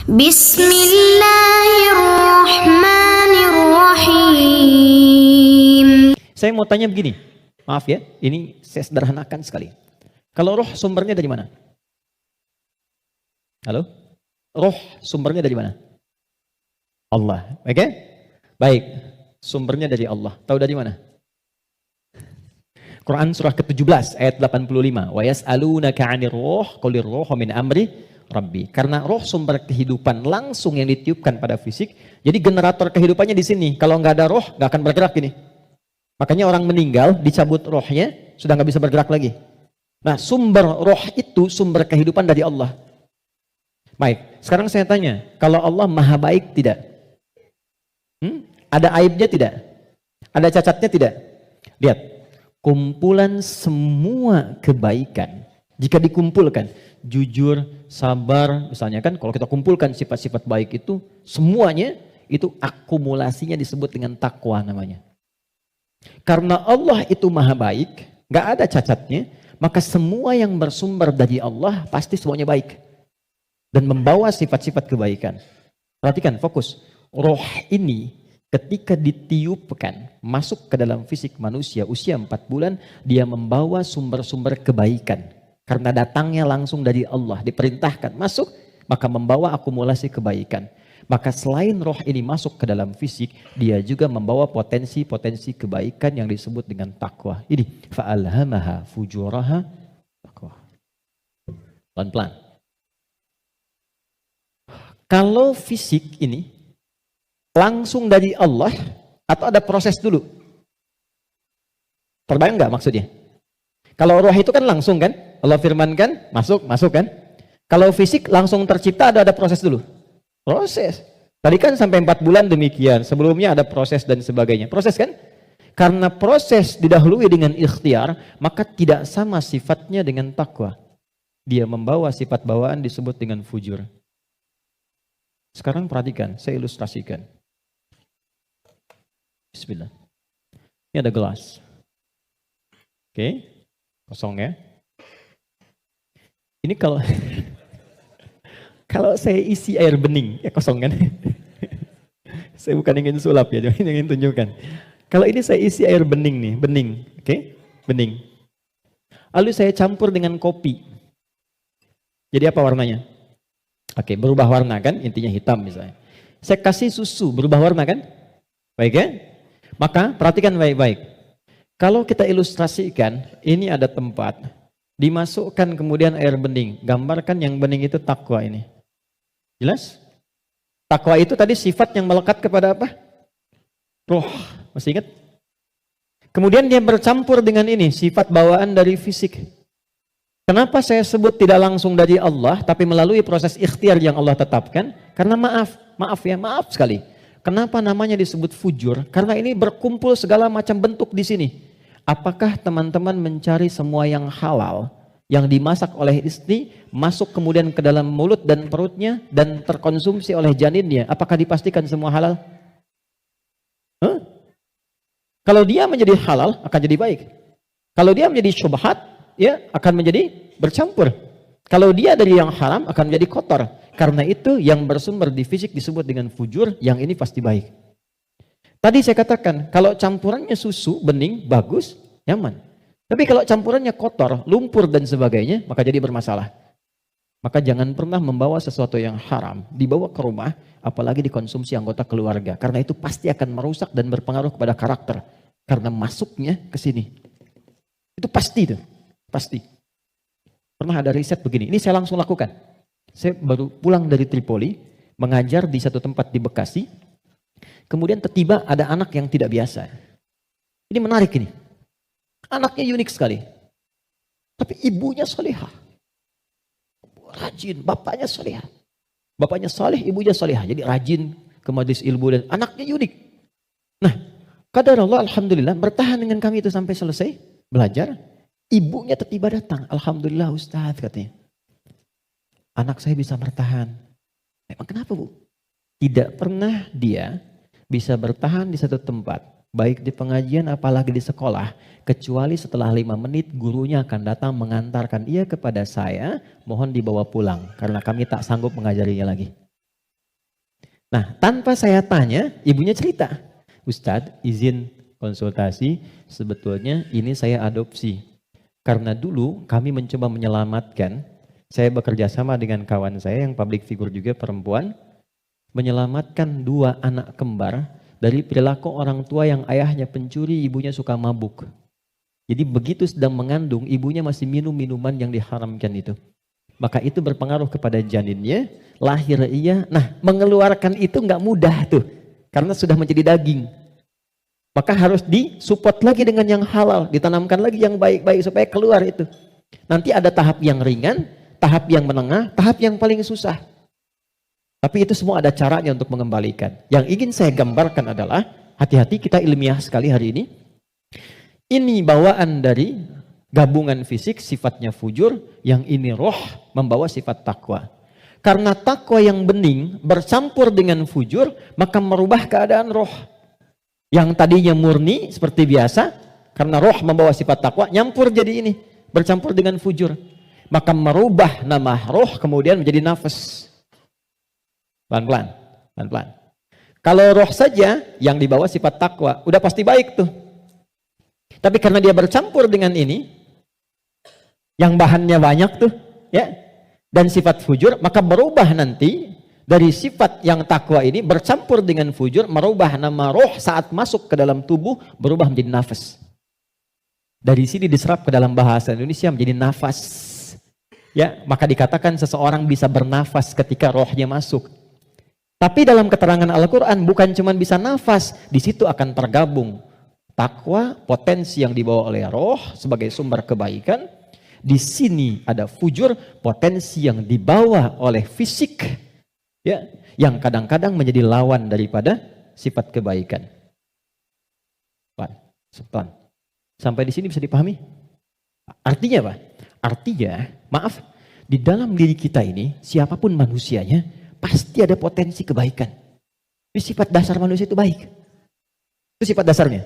Bismillahirrahmanirrahim. Saya mau tanya begini, maaf ya, ini saya sederhanakan sekali. Kalau roh sumbernya dari mana? Halo? Roh sumbernya dari mana? Allah, oke? Baik, sumbernya dari Allah. Tahu dari mana? Quran surah ke-17 ayat 85. Wa yas'alunaka 'anir ruh qulir ruhu min amri rabbi. Karena roh sumber kehidupan langsung yang ditiupkan pada fisik. Jadi generator kehidupannya di sini. Kalau nggak ada roh, nggak akan bergerak ini. Makanya orang meninggal dicabut rohnya sudah nggak bisa bergerak lagi. Nah, sumber roh itu sumber kehidupan dari Allah. Baik, sekarang saya tanya, kalau Allah maha baik tidak? Ada aibnya tidak? Ada cacatnya tidak? Lihat, kumpulan semua kebaikan, jika dikumpulkan, jujur, sabar, misalnya kan kalau kita kumpulkan sifat-sifat baik itu, semuanya itu akumulasinya disebut dengan takwa namanya. Karena Allah itu maha baik, nggak ada cacatnya, maka semua yang bersumber dari Allah pasti semuanya baik. Dan membawa sifat-sifat kebaikan. Perhatikan, fokus. Roh ini ketika ditiupkan, masuk ke dalam fisik manusia usia 4 bulan, dia membawa sumber-sumber kebaikan. Karena datangnya langsung dari Allah, diperintahkan masuk, maka membawa akumulasi kebaikan. Maka selain roh ini masuk ke dalam fisik, dia juga membawa potensi-potensi kebaikan yang disebut dengan takwa. Ini fa'alhamaha fujuraha takwa. Pelan-pelan. Kalau fisik ini langsung dari Allah atau ada proses dulu? Terbayang nggak maksudnya? Kalau roh itu kan langsung kan? Allah firmankan, masuk kan? Kalau fisik langsung tercipta ada proses dulu? Proses. Tadi kan sampai 4 bulan demikian. Sebelumnya ada proses dan sebagainya. Proses kan? Karena proses didahului dengan ikhtiar, maka tidak sama sifatnya dengan takwa. Dia membawa sifat bawaan disebut dengan fujur. Sekarang perhatikan, saya ilustrasikan. Bismillah. Ini ada gelas. Oke, kosong ya. Ini kalau kalau saya isi air bening, ya kosong kan? Saya bukan ingin sulap ya, cuma ingin tunjukkan. Kalau ini saya isi air bening nih, bening, oke? Bening. Lalu saya campur dengan kopi. Jadi apa warnanya? Oke, berubah warna kan? Intinya hitam misalnya. Saya kasih susu, berubah warna kan? Baik ya? Maka perhatikan baik-baik. Kalau kita ilustrasikan, ini ada tempat, dimasukkan kemudian air bening. Gambarkan yang bening itu takwa ini. Jelas? Takwa itu tadi sifat yang melekat kepada apa? Roh. Masih ingat? Kemudian dia bercampur dengan ini, sifat bawaan dari fisik. Kenapa saya sebut tidak langsung dari Allah, tapi melalui proses ikhtiar yang Allah tetapkan? Karena maaf sekali. Kenapa namanya disebut fujur? Karena ini berkumpul segala macam bentuk di sini. Apakah teman-teman mencari semua yang halal, yang dimasak oleh istri, masuk kemudian ke dalam mulut dan perutnya, dan terkonsumsi oleh janinnya? Apakah dipastikan semua halal? Kalau dia menjadi halal, akan jadi baik. Kalau dia menjadi syubhat, ya akan menjadi bercampur. Kalau dia dari yang haram akan menjadi kotor. Karena itu yang bersumber di fisik disebut dengan fujur, yang ini pasti baik. Tadi saya katakan, kalau campurannya susu, bening, bagus, nyaman. Tapi kalau campurannya kotor, lumpur dan sebagainya, maka jadi bermasalah. Maka jangan pernah membawa sesuatu yang haram, dibawa ke rumah, apalagi dikonsumsi anggota keluarga. Karena itu pasti akan merusak dan berpengaruh kepada karakter. Karena masuknya ke sini. Itu pasti itu. Pasti. Pernah ada riset begini, ini saya langsung lakukan. Saya baru pulang dari Tripoli, mengajar di satu tempat di Bekasi. Kemudian tiba-tiba ada anak yang tidak biasa. Ini menarik ini. Anaknya unik sekali. Tapi ibunya solehah. Rajin, bapaknya solehah. Bapaknya soleh, ibunya solehah. Jadi rajin ke majelis ilmu dan anaknya unik. Nah, qadarullah alhamdulillah bertahan dengan kami itu sampai selesai belajar. Ibunya tiba-tiba datang. Alhamdulillah Ustaz katanya. Anak saya bisa bertahan. Emang kenapa Bu? Tidak pernah dia bisa bertahan di satu tempat. Baik di pengajian apalagi di sekolah. Kecuali setelah 5 menit gurunya akan datang mengantarkan ia kepada saya. Mohon dibawa pulang. Karena kami tak sanggup mengajarinya lagi. Nah, tanpa saya tanya, ibunya cerita, Ustadz izin konsultasi, sebetulnya ini saya adopsi. Karena dulu kami mencoba menyelamatkan, saya bekerja sama dengan kawan saya yang public figure juga perempuan, menyelamatkan 2 anak kembar dari perilaku orang tua yang ayahnya pencuri, ibunya suka mabuk. Jadi begitu sedang mengandung, ibunya masih minum minuman yang diharamkan itu. Maka itu berpengaruh kepada janinnya, lahir ia. Nah, mengeluarkan itu nggak mudah tuh, karena sudah menjadi daging. Maka harus disupport lagi dengan yang halal, ditanamkan lagi yang baik-baik supaya keluar itu. Nanti ada tahap yang ringan, tahap yang menengah, tahap yang paling susah. Tapi itu semua ada caranya untuk mengembalikan. Yang ingin saya gambarkan adalah, hati-hati kita ilmiah sekali hari ini. Ini bawaan dari gabungan fisik sifatnya fujur, yang ini roh membawa sifat takwa. Karena takwa yang bening bercampur dengan fujur, maka merubah keadaan roh. Yang tadinya murni seperti biasa, karena roh membawa sifat takwa, nyampur jadi ini, bercampur dengan fujur. Maka merubah nama roh kemudian menjadi nafas. Pelan-pelan, pelan-pelan. Kalau roh saja yang dibawa sifat takwa, udah pasti baik tuh. Tapi karena dia bercampur dengan ini, yang bahannya banyak tuh, ya, dan sifat fujur, maka berubah nanti dari sifat yang takwa ini bercampur dengan fujur, merubah nama roh saat masuk ke dalam tubuh, berubah menjadi nafas. Dari sini diserap ke dalam bahasa Indonesia menjadi nafas. Ya, maka dikatakan seseorang bisa bernafas ketika rohnya masuk. Tapi dalam keterangan Al-Quran bukan cuma bisa nafas, di situ akan tergabung takwa, potensi yang dibawa oleh roh sebagai sumber kebaikan. Di sini ada fujur, potensi yang dibawa oleh fisik, ya, yang kadang-kadang menjadi lawan daripada sifat kebaikan. Pelan. Sampai di sini bisa dipahami? Artinya apa? Artinya, maaf, di dalam diri kita ini, siapapun manusianya, pasti ada potensi kebaikan. Ini sifat dasar manusia itu baik. Itu sifat dasarnya.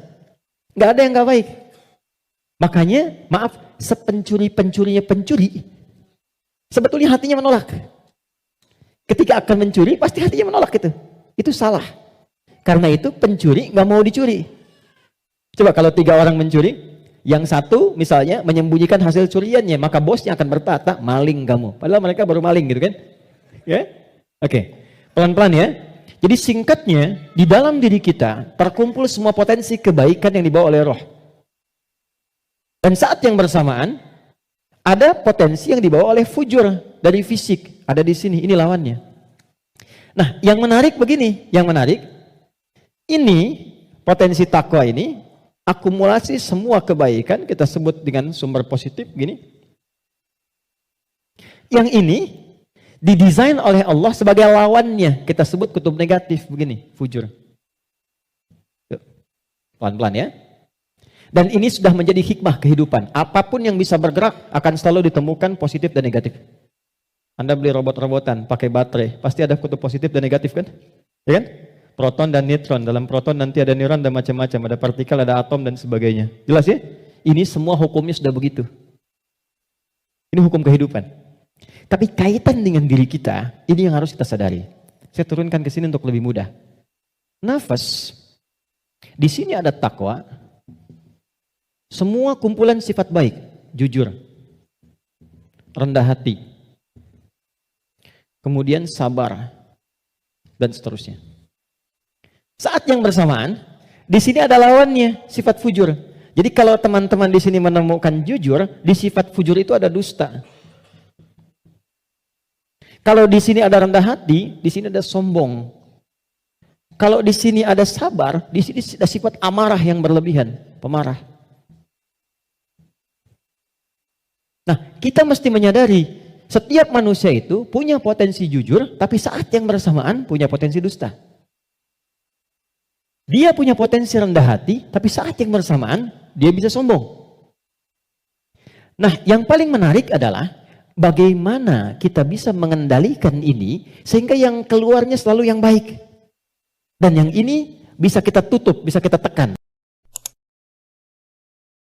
Nggak ada yang nggak baik. Makanya, maaf, sepencuri-pencurinya pencuri, sebetulnya hatinya menolak. Ketika akan mencuri, pasti hatinya menolak itu. Itu salah. Karena itu pencuri nggak mau dicuri. Coba kalau 3 orang mencuri, yang satu misalnya menyembunyikan hasil curiannya, maka bosnya akan berkata, maling kamu. Padahal mereka baru maling gitu kan. Ya? Oke. Pelan-pelan ya. Jadi singkatnya, di dalam diri kita terkumpul semua potensi kebaikan yang dibawa oleh roh. Dan saat yang bersamaan, ada potensi yang dibawa oleh fujur dari fisik. Ada di sini, ini lawannya. Nah, yang menarik begini, ini potensi takwa ini, akumulasi semua kebaikan, kita sebut dengan sumber positif, gini. Yang ini, didesain oleh Allah sebagai lawannya, kita sebut kutub negatif, begini, fujur. Pelan-pelan ya. Dan ini sudah menjadi hikmah kehidupan. Apapun yang bisa bergerak akan selalu ditemukan positif dan negatif. Anda beli robot-robotan pakai baterai, pasti ada kutub positif dan negatif kan? Ya kan? Proton dan neutron. Dalam proton nanti ada neuron dan macam-macam, ada partikel, ada atom dan sebagainya. Jelas ya? Ini semua hukumnya sudah begitu. Ini hukum kehidupan. Tapi kaitan dengan diri kita, ini yang harus kita sadari. Saya turunkan ke sini untuk lebih mudah. Nafas. Di sini ada takwa. Semua kumpulan sifat baik, jujur, rendah hati, kemudian sabar, dan seterusnya. Saat yang bersamaan, di sini ada lawannya, sifat fujur. Jadi kalau teman-teman di sini menemukan jujur, di sifat fujur itu ada dusta. Kalau di sini ada rendah hati, di sini ada sombong. Kalau di sini ada sabar, di sini ada sifat amarah yang berlebihan, pemarah. Nah, kita mesti menyadari setiap manusia itu punya potensi jujur, tapi saat yang bersamaan punya potensi dusta. Dia punya potensi rendah hati, tapi saat yang bersamaan dia bisa sombong. Nah, yang paling menarik adalah bagaimana kita bisa mengendalikan ini sehingga yang keluarnya selalu yang baik. Dan yang ini bisa kita tutup, bisa kita tekan.